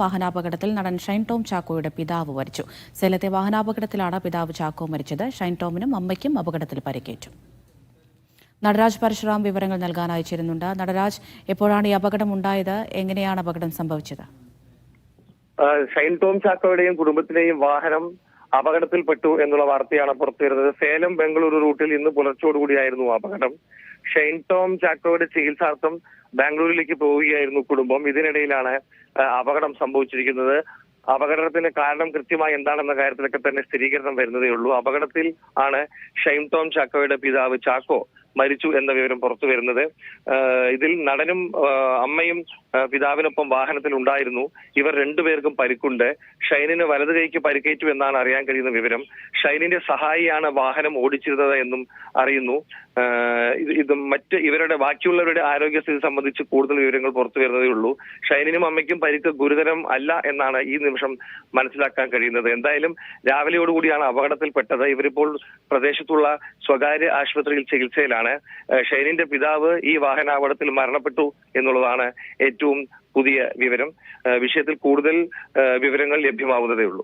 വാഹനാപകടത്തിൽ നടൻ ഷൈൻ ടോം ചാക്കോയുടെ പിതാവ് മരിച്ചു. സേലത്തെ വാഹനാപകടത്തിലാണ് പിതാവ് ചാക്കോ മരിച്ചത്. ഷൈൻ ടോമിനും അമ്മയ്ക്കും അപകടത്തിൽ പരിക്കേറ്റു. നടരാജ് പരശുറാം വിവരങ്ങൾ നൽകാൻ അയച്ചിരുന്നുണ്ട്. നടരാജ്, എപ്പോഴാണ് ഈ അപകടം ഉണ്ടായത്? എങ്ങനെയാണ് അപകടം സംഭവിച്ചത്? ഷൈൻ ടോം ചാക്കോയുടെയും കുടുംബത്തിന്റെയും വാഹനം അപകടത്തിൽപ്പെട്ടു എന്നുള്ള വാർത്തയാണ് പുറത്തുവരുന്നത്. സേലം ബംഗളൂരു റൂട്ടിൽ ഇന്ന് പുലർച്ചോടുകൂടിയായിരുന്നു അപകടം. ഷൈൻ ടോം ചാക്കോയുടെ ചികിത്സാർത്ഥം ബാംഗ്ലൂരിലേക്ക് പോവുകയായിരുന്നു കുടുംബം. ഇതിനിടയിലാണ് അപകടം സംഭവിച്ചിരിക്കുന്നത്. അപകടത്തിന് കാരണം കൃത്യമായി എന്താണെന്ന കാര്യത്തിലൊക്കെ തന്നെ സ്ഥിരീകരണം വരുന്നതേ ഉള്ളൂ. അപകടത്തിൽ ആണ് ഷൈൻ ടോം ചാക്കോയുടെ പിതാവ് ചാക്കോ മരിച്ചു എന്ന വിവരം പുറത്തു വരുന്നത്. ഇതിൽ നടനും അമ്മയും പിതാവിനൊപ്പം വാഹനത്തിൽ ഉണ്ടായിരുന്നു. ഇവർ രണ്ടുപേർക്കും പരിക്കുണ്ട്. ഷൈനിന് വലത് കൈക്ക് പരിക്കേറ്റു എന്നാണ് അറിയാൻ കഴിയുന്ന വിവരം. ഷൈനിന്റെ സഹായിയാണ് വാഹനം ഓടിച്ചിരുന്നത് എന്നും അറിയുന്നു. ഇത് ഇവരുടെ ബാക്കിയുള്ളവരുടെ ആരോഗ്യസ്ഥിതി സംബന്ധിച്ച് കൂടുതൽ വിവരങ്ങൾ പുറത്തു വരുന്നതേ ഉള്ളൂ. ഷൈനിനും അമ്മയ്ക്കും പരിക്ക് ഗുരുതരം അല്ല എന്നാണ് ഈ നിമിഷം മനസ്സിലാക്കാൻ കഴിയുന്നത്. എന്തായാലും രാവിലെയോടുകൂടിയാണ് അപകടത്തിൽപ്പെട്ടത്. ഇവരിപ്പോൾ പ്രദേശത്തുള്ള സ്വകാര്യ ആശുപത്രിയിൽ ചികിത്സയിലാണ്. ഷൈനിന്റെ പിതാവ് ഈ വാഹനാപകടത്തിൽ മരണപ്പെട്ടു എന്നുള്ളതാണ് ഏറ്റവും പുതിയ വിവരം. വിഷയത്തിൽ കൂടുതൽ വിവരങ്ങൾ ലഭ്യമാവുന്നതേ ഉള്ളൂ.